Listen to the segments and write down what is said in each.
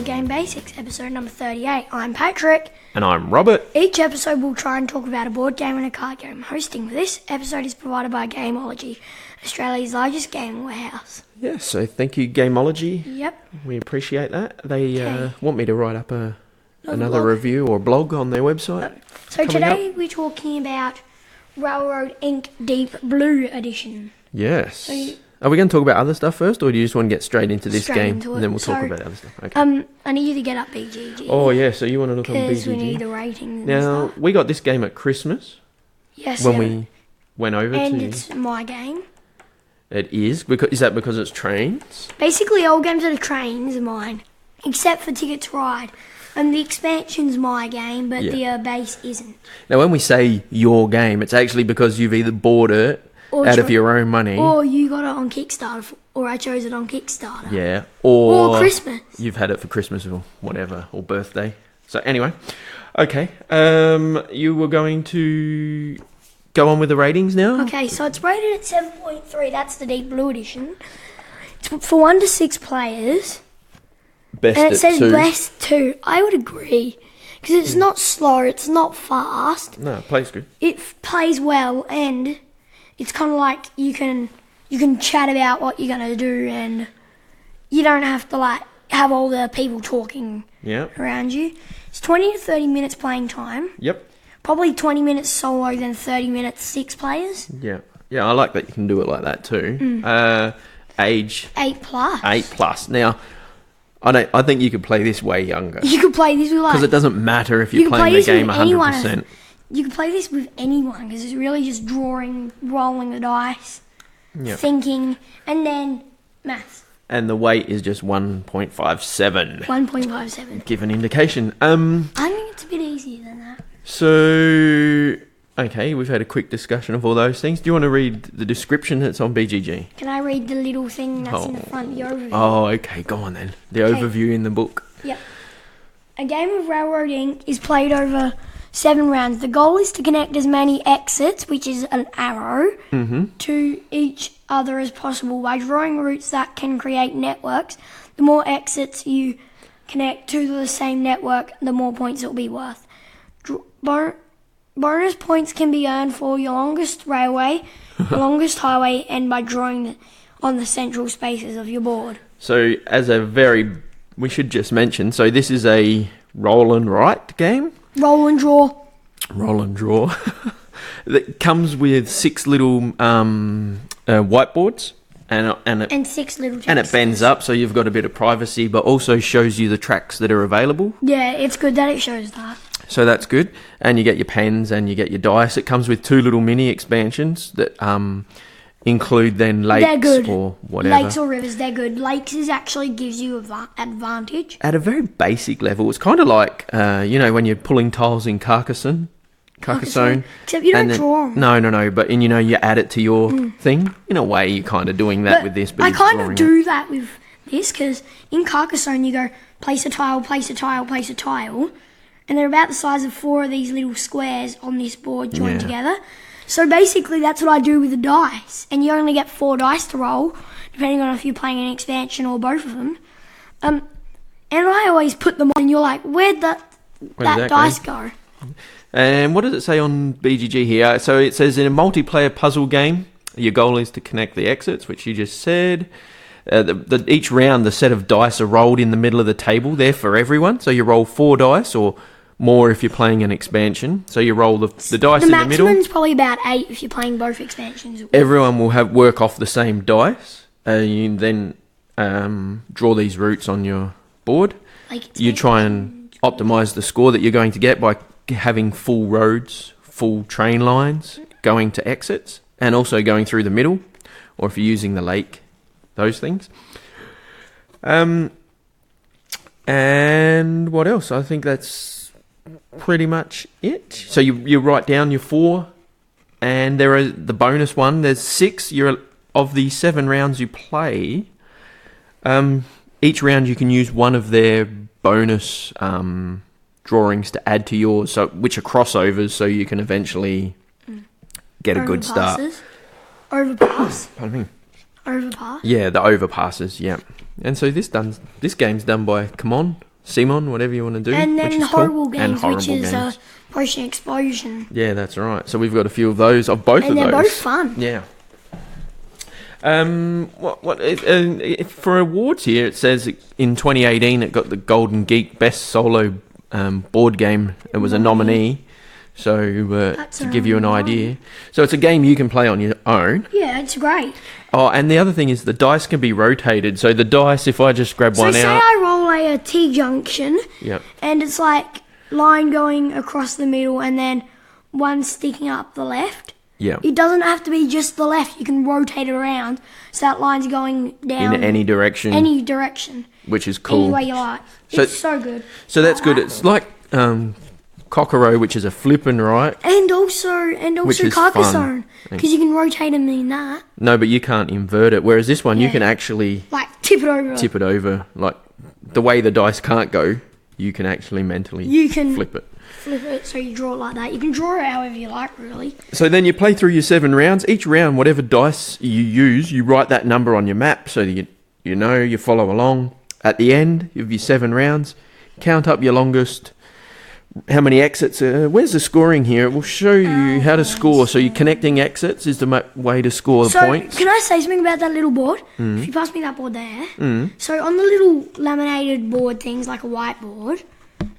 Game Basics, episode number 38. I'm Patrick. And I'm Robert. Each episode we'll try and talk about a board game and a card game. Hosting for this episode is provided by Gameology, Australia's largest gaming warehouse. Yeah, so thank you, Gameology. Yep. We appreciate that. They want me to write up another blog. review or blog on their website. So today we're talking about Railroad Ink Deep Blue Edition. Yes. So Are we going to talk about other stuff first, or do you just want to get straight into this game into it. and then we'll talk about other stuff? Okay. I need you to get up BGG. Oh, yeah, so you want to look on Because BGG. we need the ratings and Now, stuff. we got this game at Christmas Yes, when we went over and to... it's my game. It is? Is that because it's trains? Basically, all games that are trains are mine, except for Ticket to Ride. And the expansion's my game, but the base isn't. Now, when we say your game, it's actually because you've either bought it out of your own money. Or you got it on Kickstarter, or I chose it on Kickstarter. Yeah. Or Christmas. You've had it for Christmas or whatever, or birthday. So anyway, okay. You were going to go on with the ratings now? Okay, so it's rated at 7.3. That's the Deep Blue Edition. It's for 1 to 6 players. Best And it at says 2. best 2. I would agree. Because it's not slow, it's not fast. No, it plays good. It plays well, and it's kind of like you can chat about what you're going to do, and you don't have to have all the people talking around you. It's 20 to 30 minutes playing time. Yep. Probably 20 minutes solo, then 30 minutes 6 players. Yeah. Yeah, I like that you can do it like that too. Age 8 plus. 8 plus. Now, I think you could play this way younger. You could play this with Because it doesn't matter if you're playing the game 100%. You can play this with anyone because it's really just rolling the dice, thinking, and then maths. And the weight is just 1.57. 1.57. Give an indication. I think it's a bit easier than that. So, okay, we've had a quick discussion of all those things. Do you want to read the description that's on BGG? Can I read the little thing that's in the front, the overview? Oh, okay, go on then. The overview in the book. Yep. A game of Railroad Ink is played over 7 rounds. The goal is to connect as many exits, which is an arrow, to each other as possible by drawing routes that can create networks. The more exits you connect to the same network, the more points it will be worth. Bonus points can be earned for your longest railway, longest highway, and by drawing on the central spaces of your board. So, we should just mention, so this is a roll and write game. Roll and draw. Roll and draw. That comes with 6 little whiteboards And 6 little texts. and it bends up, so you've got a bit of privacy, but also shows you the tracks that are available. Yeah, it's good that it shows that. So that's good. And you get your pens and you get your dice. It comes with 2 little mini expansions that include then lakes or whatever. Lakes or rivers, they're good. Lakes actually gives you advantage. At a very basic level, it's kind of like, when you're pulling tiles in Carcassonne. Except you don't draw them. No, but you add it to your thing. In a way, you're kind of doing that with this. But I kind of do that with this, because in Carcassonne you go place a tile, place a tile, place a tile, and they're about the size of 4 of these little squares on this board joined together. So basically that's what I do with the dice, and you only get 4 dice to roll, depending on if you're playing an expansion or both of them. And I always put them on, and you're like, where'd that dice go? And what does it say on BGG here? So it says, in a multiplayer puzzle game, your goal is to connect the exits, which you just said. Each round, the set of dice are rolled in the middle of the table. They're for everyone. So you roll 4 dice, or more if you're playing an expansion. So you roll the dice in the middle. The maximum's probably about 8 if you're playing both expansions. Everyone will work off the same dice. You then draw these routes on your board. You try and optimize the score that you're going to get by having full roads, full train lines, going to exits, and also going through the middle, or if you're using the lake, those things. And what else? I think that's pretty much it. So you write down your 4, and there are the bonus one. There's 6. Of the 7 rounds you play, each round you can use one of their bonus drawings to add to yours, which are crossovers, so you can eventually get a good start. Overpass. Pardon me. Overpass? Yeah, the overpasses, yeah. And so this game's done by Come On Simon, whatever you want to do. And then which is horrible cool. games, and which is Potion Explosion. Yeah, that's right. So we've got a few of those, of both of those. And they're both fun. Yeah. For awards here, it says in 2018 it got the Golden Geek Best Solo board game. It was a nominee. So to give you an idea. So it's a game you can play on your own. Yeah, it's great. Oh, and the other thing is the dice can be rotated. So the dice, if I just grab one out... So say I roll a T-junction, Yep. and it's like line going across the middle and then one sticking up the left. Yeah. It doesn't have to be just the left. You can rotate it around so that line's going down. In any direction. Any direction. Which is cool. Any way you like. It's so good. So that's good. It's like Cockero, which is a flippin' right. And also Carcassonne, fun. because you can rotate them in that. No, but you can't invert it. Whereas this one, you can actually like tip it over. Like the way the dice can't go, you can actually mentally flip it. Flip it so you draw it like that. You can draw it however you like, really. So then you play through your 7 rounds. Each round, whatever dice you use, you write that number on your map so that you follow along. At the end of your 7 rounds, count up your longest. How many exits? Where's the scoring here? It will show you how to score. So you're connecting exits is the way to score the points. Can I say something about that little board? If you pass me that board there. So on the little laminated board things, like a whiteboard,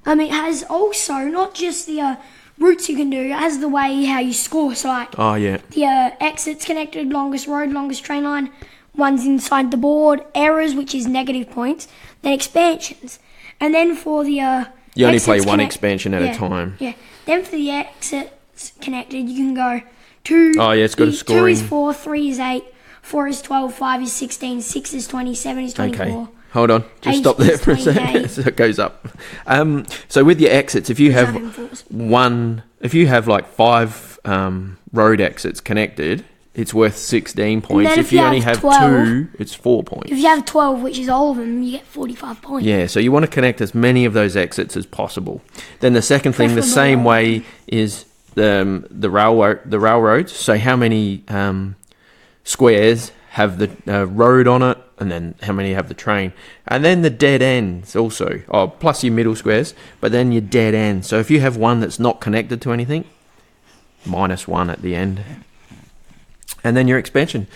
it has also not just the routes you can do, it has the way how you score. So like the exits connected, longest road, longest train line, ones inside the board, errors, which is negative points, then expansions. And then for the... you only play one expansion at a time. Yeah. Then for the exits connected, you can go 2. Oh, yeah, it's got a scoring. 2 is 4, 3 is 8, 4 is 12, 5 is 16, 6 is 20, 7 is 24. Okay. Hold on. Just stop there for a second. So it goes up. So with your exits, if you have like 5 road exits connected, it's worth 16 points. If you only have 2, it's 4 points. If you have 12, which is all of them, you get 45 points. Yeah, so you want to connect as many of those exits as possible. Then the second thing, the same way, is the railroads. So how many squares have the road on it, and then how many have the train. And then the dead ends also. Oh, plus your middle squares, but then your dead ends. So if you have one that's not connected to anything, -1 at the end. And then your expansion.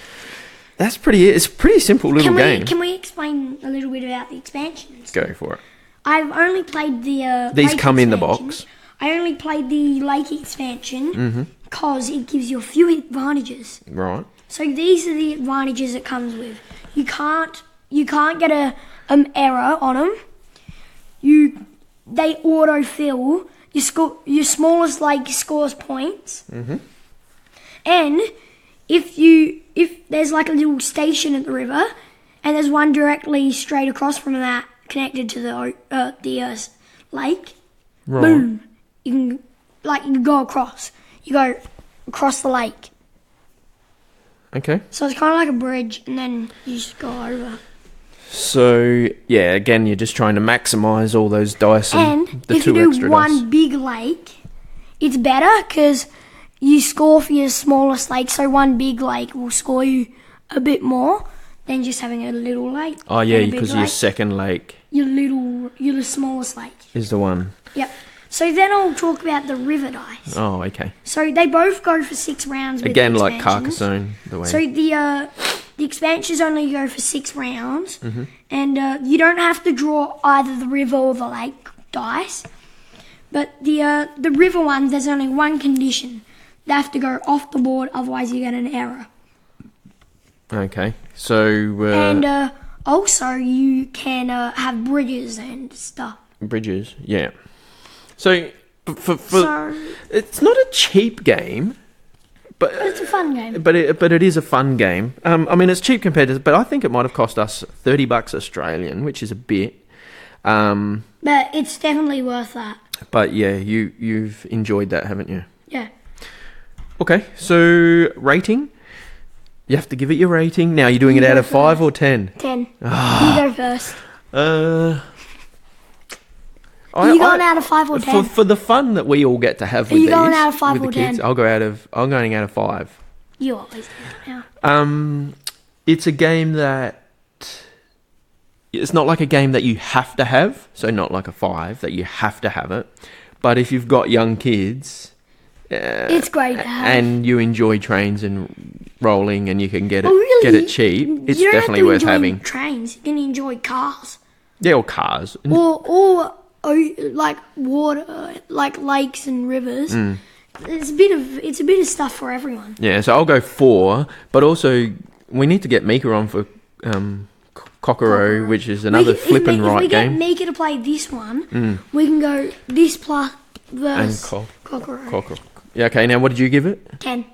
It's a pretty simple little game. Can we explain a little bit about the expansions? Go for it. I've only played the These lake come in the expansion. box. I only played the lake expansion because it gives you a few advantages. Right. So these are the advantages it comes with. You can't get a error on them. They autofill. Your smallest lake scores points. And if there's like a little station at the river, and there's one directly straight across from that connected to the lake, boom, you can go across. You go across the lake. Okay. So it's kind of like a bridge, and then you just go over. So, yeah, again, you're just trying to maximise all those dice and the 2 extra dice. And if you do one big lake, it's better because you score for your smallest lake, so one big lake will score you a bit more than just having a little lake. Oh, yeah, because your second lake... Your smallest lake. Is the one. Yep. So then I'll talk about the river dice. Oh, okay. So they both go for 6 rounds. Again, like Carcassonne, the way. So the expansions only go for 6 rounds, and you don't have to draw either the river or the lake dice. But the river ones, there's only one condition: they have to go off the board, otherwise you get an error. Okay. So. And also you can have bridges and stuff. Bridges, yeah. So, it's not a cheap game, but it's a fun game. But it is a fun game. It's cheap compared to, but I think it might have cost us $30 Australian, which is a bit. But it's definitely worth that. But yeah, you've enjoyed that, haven't you? Yeah. Okay, so rating. You have to give it your rating. Now, you're doing it out of 5 or 10? 10. You go first. Are you going out of 5 or 10? For the fun that we all get to have with these. Are you going out of 5 or 10? I'm going out of 5. You always do now. It's a game that it's not like a game that you have to have. So not like a 5 that you have to have it. But if you've got young kids, it's great to have. and you enjoy trains and rolling, and you can get it really, get it cheap, it's you don't definitely have to worth enjoy having. Trains, you can enjoy cars. Yeah, or cars. Or like water, like lakes and rivers. It's a bit of stuff for everyone. Yeah, so I'll go 4, but also we need to get Mika on for Kokoro, which is another flippin' right game. If we get Mika to play this one, we can go this plus versus And Kokoro. Yeah, okay, now what did you give it? 10.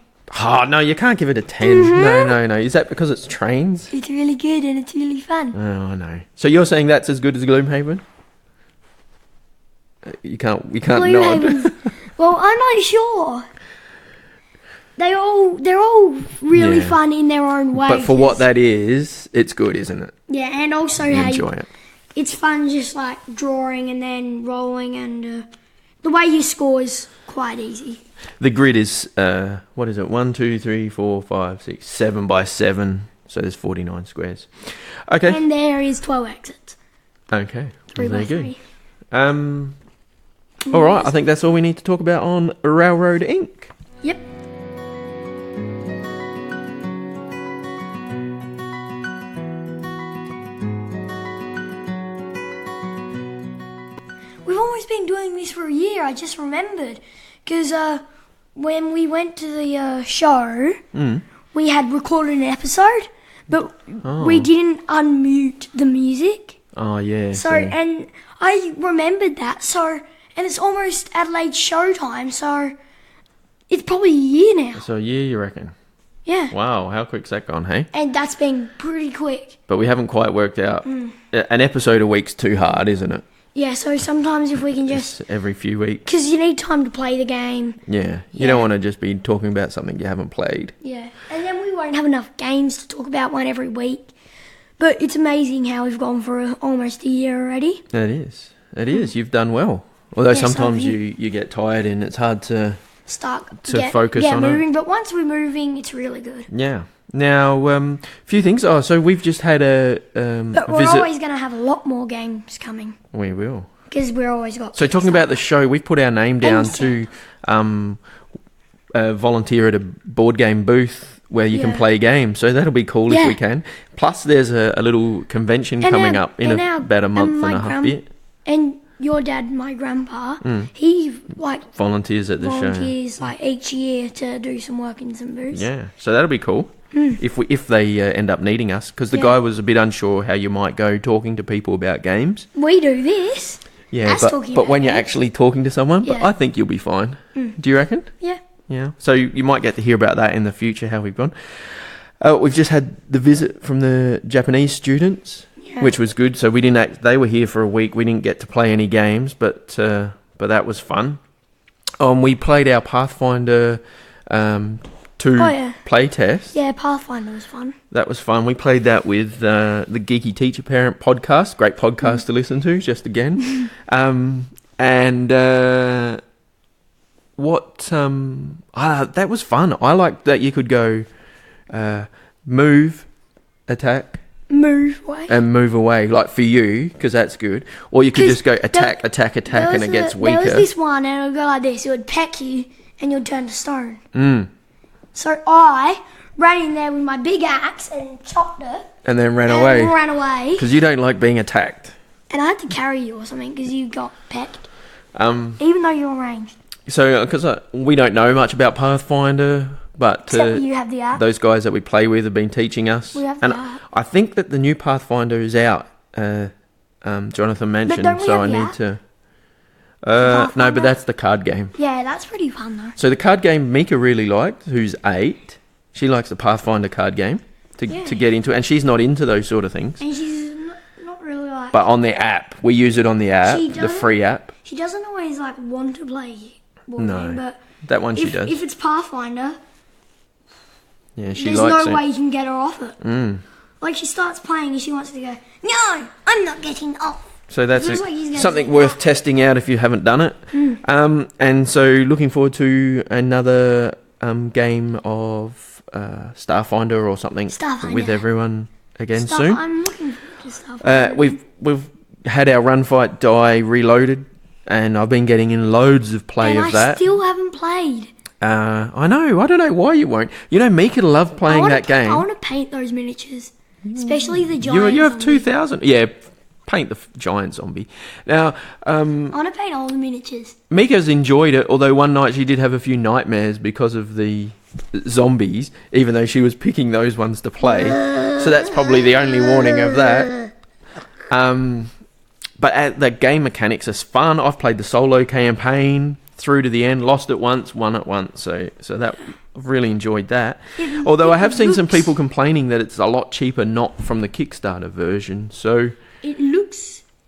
Oh, no, you can't give it a 10. No. Is that because it's trains? It's really good and it's really fun. Oh, I know. So you're saying that's as good as Gloomhaven? You can't nod. Gloomhaven's, well, I'm not sure. They're all really fun in their own way. But for what that is, it's good, isn't it? Yeah, and also You how enjoy it. it's fun just like drawing and then rolling, and the way you score is quite easy. The grid is, what is it? 1, 2, 3, 4, 5, 6, 7 by 7. So there's 49 squares. Okay. And there is 12 exits. Okay. 3 by Very 3. good. All right. I think that's all we need to talk about on Railroad Inc. Yep. We've almost been doing this for a year, I just remembered. Because when we went to the show, we had recorded an episode, but we didn't unmute the music. Oh, yeah. So, and I remembered that. So, and it's almost Adelaide's showtime, so it's probably a year now. So, yeah, you reckon? Yeah. Wow, how quick's that gone, hey? And that's been pretty quick. But we haven't quite worked out. An episode a week's too hard, isn't it? Yeah, so sometimes if we can just... every few weeks. Because you need time to play the game. Yeah, you don't want to just be talking about something you haven't played. Yeah, and then we won't have enough games to talk about one every week. But it's amazing how we've gone for almost a year already. It is. It is. You've done well. Although Yes, sometimes I've- you get tired and it's hard to... Focus on moving, but once we're moving, it's really good. Yeah. Now, a few things. Oh, so we've just had But we're visit. always going to have a lot more games coming. We will. Because we're always got... So talking about the show, we've put our name down to volunteer at a board game booth where you can play games. So that'll be cool if we can. Plus, there's a little convention coming up in about a month and a half bit. And your dad, my grandpa, he volunteers at the show. Like each year to do some work in some booths. Yeah, so that'll be cool. If they end up needing us, because the guy was a bit unsure how you might go talking to people about games. We do this. Yeah, but when you're actually talking to someone, but I think you'll be fine. Do you reckon? Yeah. Yeah. So you might get to hear about that in the future, how we've gone. We've just had the visit from the Japanese students, which was good. So we didn't. They were here for a week. We didn't get to play any games, but that was fun. We played our Pathfinder 2 play test. Yeah, Pathfinder was fun. That was fun. We played that with the Geeky Teacher Parent podcast. Great podcast to listen to, just again. That was fun. I liked that you could go move, attack, move away, and move away. Like for you, because that's good. Or you could just go attack, and it gets weaker. There was this one, and it would go like this. It would peck you, and you'd turn to stone. So I ran in there with my big axe and chopped it. And then ran away. Because you don't like being attacked. And I had to carry you or something because you got pecked. Even though you were ranged. So, because we don't know much about Pathfinder, but Except you have the app. Those guys that we play with have been teaching us. We have the app. I think that the new Pathfinder is out. Jonathan mentioned, so I need to. No, but that's the card game. Yeah, that's pretty fun though. So the card game Mika really liked, who's 8. She likes the Pathfinder card game to get into it, and she's not into those sort of things. And she's not really like... But on the app, we use it on the app, the free app. She doesn't always want to play board game, but that one she does. If it's Pathfinder, there's no way you can get her off it. Like she starts playing and she wants to go, no, I'm not getting off. So that's something worth testing out if you haven't done it. And so looking forward to another game of Starfinder or something with everyone again soon. I'm looking forward to of stuff. We've had our Run Fight Die reloaded, and I've been getting in loads of play and of that. I still haven't played. I know. I don't know why you won't. You know, Mika loved playing that game. I want to paint those miniatures, especially the giant. You have zombie. 2,000. Yeah, paint the giant zombie. Now, I want to paint all the miniatures. Mika's enjoyed it, although one night she did have a few nightmares because of the zombies, even though she was picking those ones to play. So that's probably the only warning of that. But the game mechanics is fun. I've played the solo campaign through to the end, lost it once, won it once. So that I've really enjoyed that. Although I have seen some people complaining that it's a lot cheaper not from the Kickstarter version. So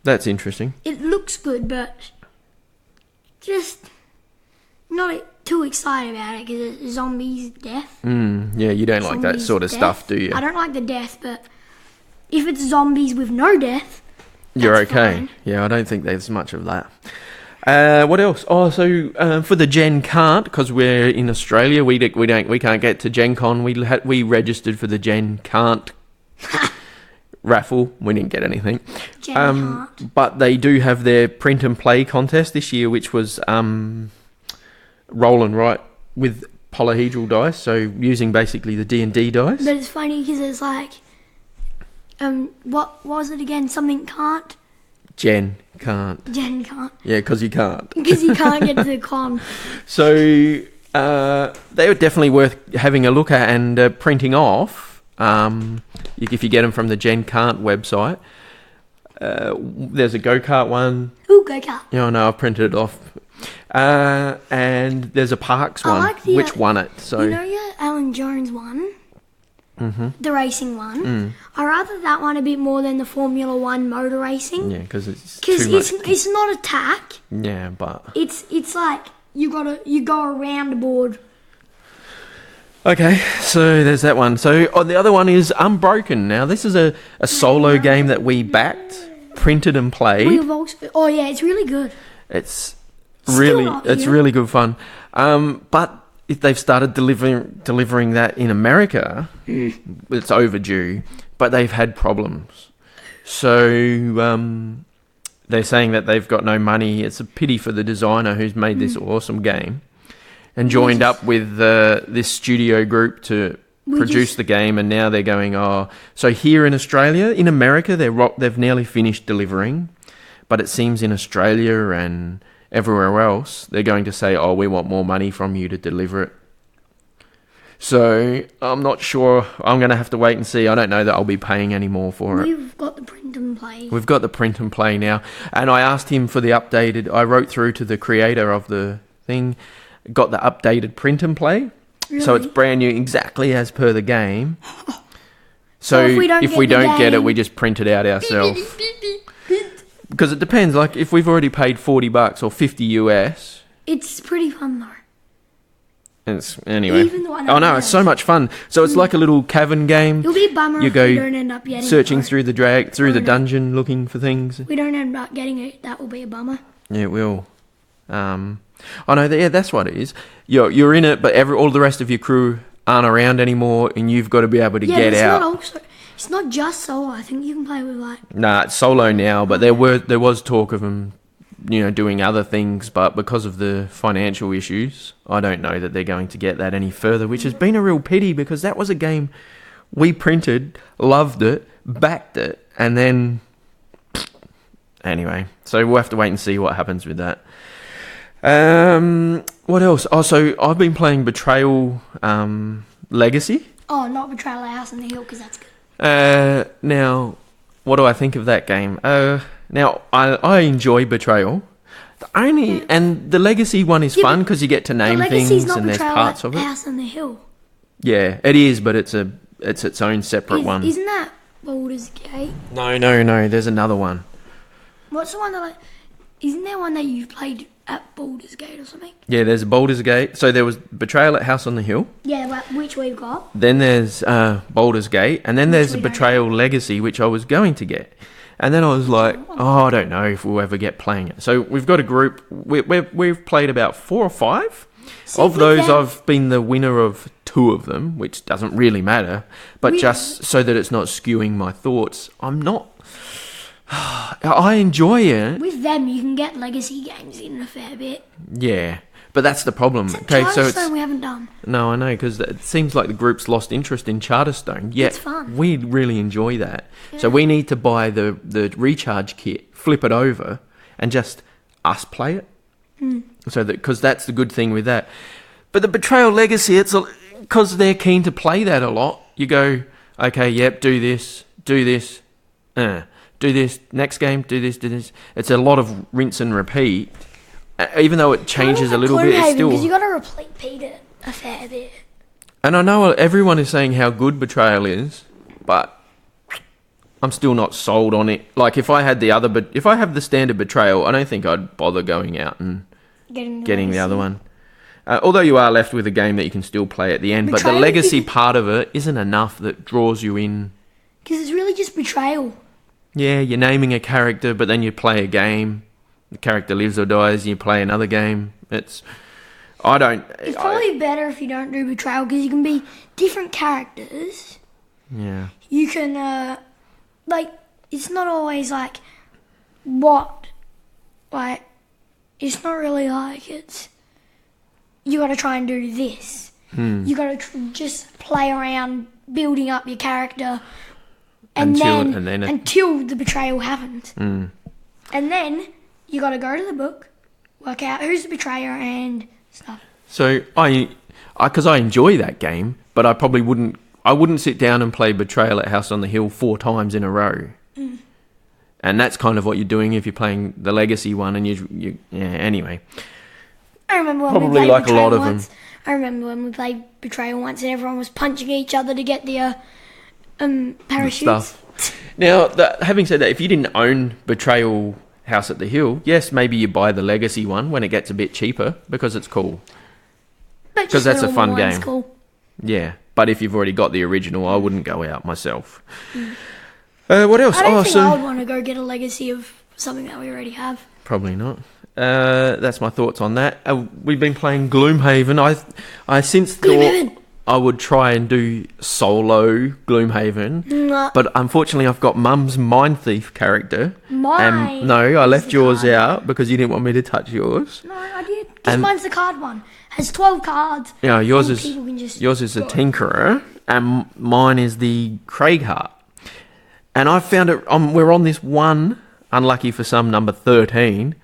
that's interesting. It looks good, but just not too excited about it because it's zombies, death. Yeah, you don't like that Zombies, sort of death. stuff, do you? I don't like the death, but if it's zombies with no death, You're that's okay. fine. Yeah, I don't think there's much of that. What else? Oh, so for the Gen Can't, because we're in Australia, we can't get to Gen Con. We registered for the Gen Can't raffle. We didn't get anything. Gen Can't. But they do have their print and play contest this year, which was roll and write with polyhedral dice, so using basically the D&D dice. But it's funny because it's like, what was it again? Something can't. Gen Can't. Gen can't. Yeah, because you can't. Because you can't get to the con. So they were definitely worth having a look at and printing off. If you get them from the Gen Can't website. There's a go-kart one. Ooh, go-kart. Yeah, I know, I've printed it off. And there's a Parks one, like the, which won it. So You know your Alan Jones one? Mm-hmm. The racing one? I rather that one a bit more than the Formula 1 motor racing. Yeah, because it's Because too much. it's not attack. Yeah, but... It's like you go around the board. Okay, so there's that one. So the other one is Unbroken. Now, this is a solo game that we backed, printed and played. Oh yeah, it's really good. It's Still not here. really good fun. But if they've started delivering that in America, it's overdue. But they've had problems. So they're saying that they've got no money. It's a pity for the designer who's made this awesome game and joined up with this studio group to produce the game. And now they're going, so here in Australia, in America, they've nearly finished delivering. But it seems in Australia and everywhere else, they're going to say, we want more money from you to deliver it. So I'm not sure. I'm going to have to wait and see. I don't know that I'll be paying any more for it. We've got the print and play. We've got the print and play now. And I asked him for the updated... I wrote through to the creator of the thing, got the updated print and play. Really? So it's brand new, exactly as per the game. So if we don't get it, we just print it out ourselves. Because it depends. Like, if we've already paid $40 or $50 US... It's pretty fun though. Anyway. Even though I Oh no, it's so much fun. So it's like a little cavern game. It'll be a bummer You if go we don't end up getting searching it. through the dungeon looking for things. If we don't end up getting it, that will be a bummer. Yeah, it will. Oh no, that's what it is. You're in it, but all the rest of your crew aren't around anymore, and you've got to be able to get out. It's not just solo. I think you can play with Nah, it's solo now, but there was talk of them, doing other things, but because of the financial issues, I don't know that they're going to get that any further, which has been a real pity because that was a game we printed, loved it, backed it, and then anyway, so we'll have to wait and see what happens with that. What else? So I've been playing Betrayal Legacy. Oh, not Betrayal House on the Hill because that's good. Now, what do I think of that game? Now, I enjoy Betrayal. And the Legacy one is fun because you get to name things and there's parts of it. House on the Hill. Yeah, it is, but it's its own separate one. Isn't that Baldur's Gate? No. There's another one. What's the one that isn't there one that you've played at Baldur's Gate or something? Yeah, there's Baldur's Gate. So there was Betrayal at House on the Hill. Yeah, which we've got. Then there's Baldur's Gate, and then there's the Betrayal Legacy, which I was going to get. And then I was like, I don't know if we'll ever get playing it. So we've got a group. We've played about 4 or 5. Of those, I've been the winner of 2 of them, which doesn't really matter, but just so that it's not skewing my thoughts. I enjoy it. With them, you can get legacy games in a fair bit. Yeah, but that's the problem. Charterstone we haven't done. No, I know, because it seems like the group's lost interest in Charterstone. Yet It's fun. we really enjoy that. Yeah. So we need to buy the recharge kit, flip it over, and just us play it. So because that's the good thing with that. But the Betrayal Legacy, it's because they're keen to play that a lot. You go, okay, yep, do this, do this, do this, next game, do this, do this. It's a lot of rinse and repeat. Even though it changes a little bit, it's still... because you got to repeat it a fair bit. And I know everyone is saying how good Betrayal is, but I'm still not sold on it. Like, if I had if I have the standard Betrayal, I don't think I'd bother going out and getting the other one. Although you are left with a game that you can still play at the end, but the legacy part of it isn't enough that draws you in. Because it's really just Betrayal. Yeah, you're naming a character, but then you play a game. The character lives or dies, you play another game. It's probably better if you don't do Betrayal, because you can be different characters. Yeah. You can, it's not always it's not really it's, you got to try and do this. You got to just play around building up your character until the betrayal happens. And then you got to go to the book, work out who's the betrayer and stuff. So because I enjoy that game, but I probably wouldn't sit down and play Betrayal at House on the Hill 4 times in a row. And that's kind of what you're doing if you're playing the Legacy one. And anyway. I remember when probably we played like Betrayal a lot of once. them. I remember when we played Betrayal once and everyone was punching each other to get the parachutes. Stuff. Now, having said that, if you didn't own Betrayal House at the Hill, yes, maybe you buy the Legacy one when it gets a bit cheaper because it's cool. Because that's a fun game. Cool. Yeah, but if you've already got the original, I wouldn't go out myself. What else? I don't think I would want to go get a Legacy of something that we already have. Probably not. That's my thoughts on that. We've been playing Gloomhaven. I since thought I would try and do solo Gloomhaven, but unfortunately I've got Mum's Mind Thief character. No, I left yours out because you didn't want me to touch yours. No, I did. Because mine's the card one. Has 12 cards. Yeah, yours is a Tinkerer, and mine is the Craighheart. And I found it. We're on this one, unlucky for some, number 13,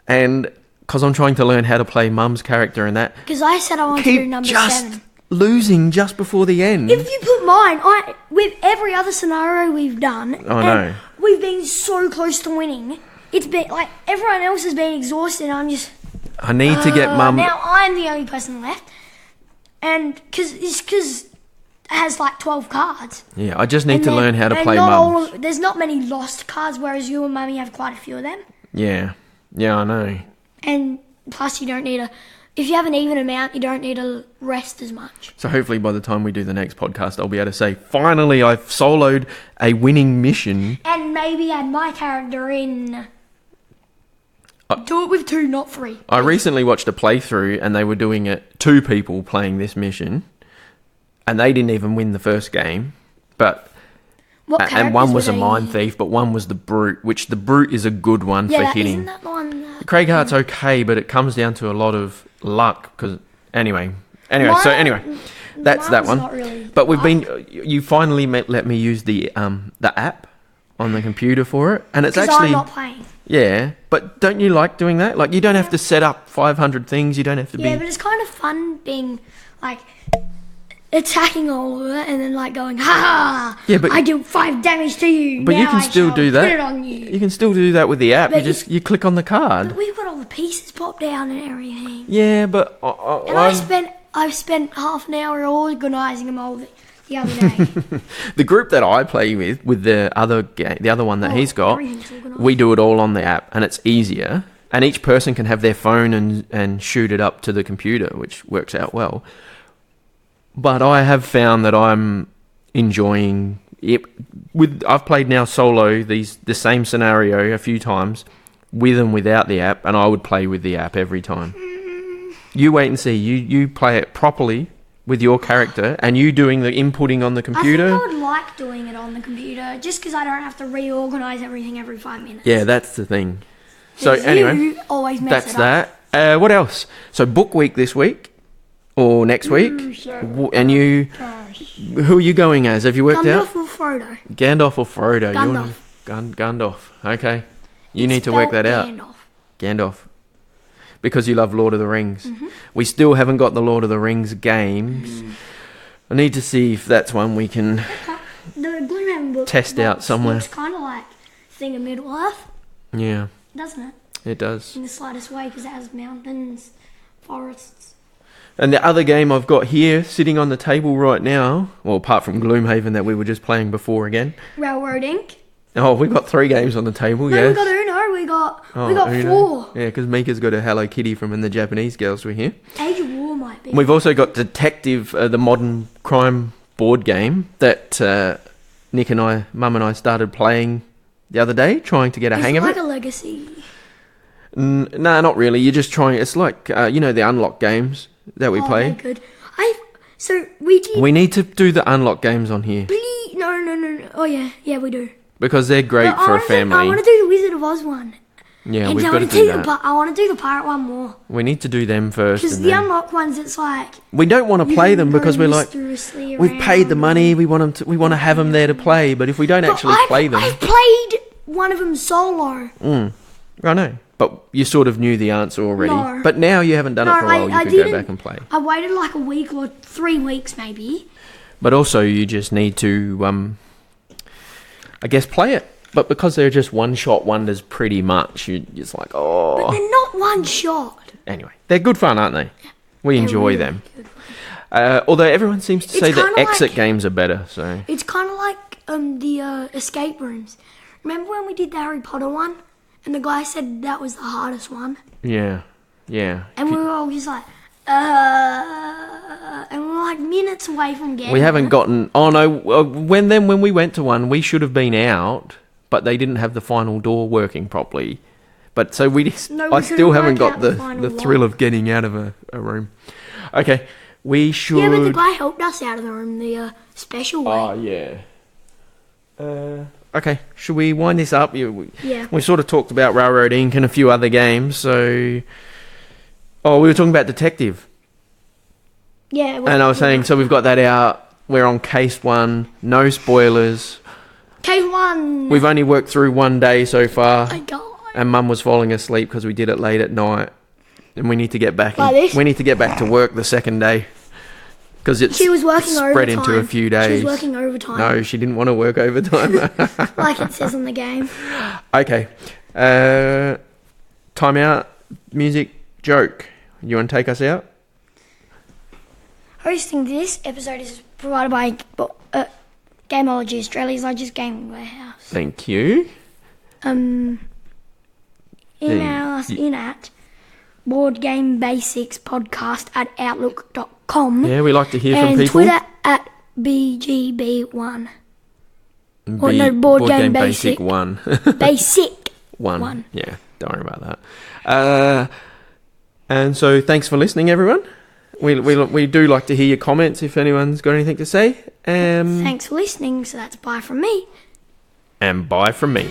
and because I'm trying to learn how to play Mum's character and that. Because I said I want to do number 7. Losing just before the end. If you put mine, with every other scenario we've done, know. We've been so close to winning. It's been like everyone else has been exhausted. I need to get Mum. Now I'm the only person left, and because it has 12 cards. Yeah, I just need to learn how to play Mum. There's not many lost cards, whereas you and Mummy have quite a few of them. Yeah, I know. And plus, you don't need if you have an even amount, you don't need to rest as much. So hopefully by the time we do the next podcast, I'll be able to say, finally, I've soloed a winning mission. And maybe add my character in. Do it with 2, not 3. I recently watched a playthrough and they were doing it 2 people playing this mission. And they didn't even win the first game. But and one was a Mind Thief, but one was the Brute, which the Brute is a good one for hitting. Isn't that the one? Craigheart's okay, but it comes down to a lot of luck. Anyway, that's that one. Not really but you finally let me use the app on the computer for it, and it's actually. I'm not playing. Yeah, but don't you like doing that? Like, you don't have to set up 500 things. You don't have to be. Yeah, but it's kind of fun being attacking all of it and then going, ha! Yeah, but I do 5 damage to you. But you can still do that. Put it on you. You can still do that with the app. But you click on the card. But we've got all the pieces popped down and everything. Yeah, but I spent half an hour organising them all the other day. The group that I play with the other one that he's got, we do it all on the app, and it's easier. And each person can have their phone and shoot it up to the computer, which works out well. But I have found that I'm enjoying it. I've played now solo the same scenario a few times, with and without the app, and I would play with the app every time. You wait and see. You play it properly with your character and you doing the inputting on the computer. I think I would like doing it on the computer just because I don't have to reorganise everything every 5 minutes. Yeah, that's the thing. So You anyway, always mess that's it up. that. What else? So book week this week or next week, and you, who are you going as? Have you worked out? Gandalf or Frodo? Gandalf or Frodo? Gandalf. Gandalf. Okay, you It's need to work spelled that out. Gandalf. Gandalf. Because you love Lord of the Rings. Mm-hmm. We still haven't got the Lord of the Rings games. I need to see if that's one we can The Gloomhaven book test out somewhere. It's kind of like Thing of Middle Earth, Yeah, doesn't it? it does. In the slightest way, because it has mountains, forests. And the other game I've got here, sitting on the table right now, well, apart from Gloomhaven that we were just playing before again. Railroad Inc. Oh, we've got 3 games on the table, No, yes. we got Uno. We got Uno. 4. Yeah, because Mika's got a Hello Kitty from when the Japanese girls were here. Age of War might be. We've also got Detective, the modern crime board game that Mum and I started playing the other day, trying to get a hang of It's it. like a legacy. No, not really. You're just trying. It's like the unlock games that we play. They're good. So we did. We need to do the unlock games on here No. Oh yeah, we do. because they're great But for a I family. want to do the Wizard of Oz one. Yeah, And we've I got to want do that. I want to do the pirate one more. We need to do them first. Because And the then unlock ones, it's like we don't want to you play can them go because we're like mysteriously we've paid the around. money. We want them to. We want to have them there to play. But if we don't But actually play them, I've played one of them solo. I know. But you sort of knew the answer already. No. But now you haven't done it No, for a while. I You could go didn't. back and play. I waited like a week or 3 weeks maybe. But also, you just need to, I guess, play it. But because they're just one-shot wonders pretty much, you're just like, But oh. they're not one shot. Anyway, they're good fun, aren't they? We They're enjoy really them. good. Although everyone seems to It's say that kinda exit like- games are better, so... It's kind of like the escape rooms. Remember when we did the Harry Potter one? And the guy said that was the hardest one? Yeah. And we were all just like, and we were like minutes away from getting We haven't it. gotten... Oh, no, when we went to one, we should have been out, but they didn't have the final door working properly. But so No, we I couldn't still haven't work got out the the final thrill lock. of getting out of a room. Okay, we should... Yeah, but the guy helped us out of the room the special way. Oh, yeah. Okay, should we wind this up? Yeah. We sort of talked about Railroad Inc. and a few other games, so... Oh, we were talking about Detective. Yeah. And I was saying, so we've got that out. We're on case 1. No spoilers. Case 1. We've only worked through 1 day so far. My God. And Mum was falling asleep because we did it late at night. And we need to get back Like this? we need to get back to work the second day. Because it's She was working spread overtime. into a few days. She was working overtime. No, she didn't want to work overtime. Like it says on the game. Okay. Time out. Music. Joke. You want to take us out? Hosting this episode is provided by Gameology, Australia's largest gaming warehouse. Thank you. Email us in at boardgamebasicspodcast@outlook.com. Yeah, we like to hear from and people. Twitter at BGB1. Board Game Basic. 1. Basic. One. Yeah, don't worry about that. And so thanks for listening, everyone. We do like to hear your comments if anyone's got anything to say. Thanks for listening. So that's bye from me. And bye from me.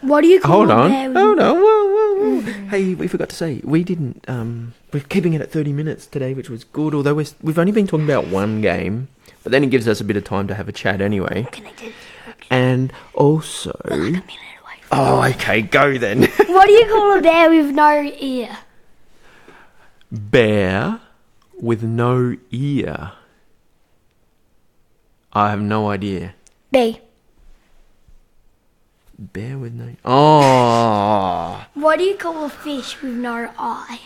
What do you call Hold it on. there? Hold on. Whoa. Hey, we forgot to say, we didn't, we're keeping it at 30 minutes today, which was good, although we've only been talking about one game, but then it gives us a bit of time to have a chat anyway. Connected. And also... Like a minute away from Oh, okay, go then. What do you call a bear with no ear? Bear with no ear. I have no idea. B. Bear with no... Oh. What do you call a fish with no eye?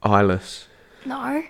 Eyeless. No.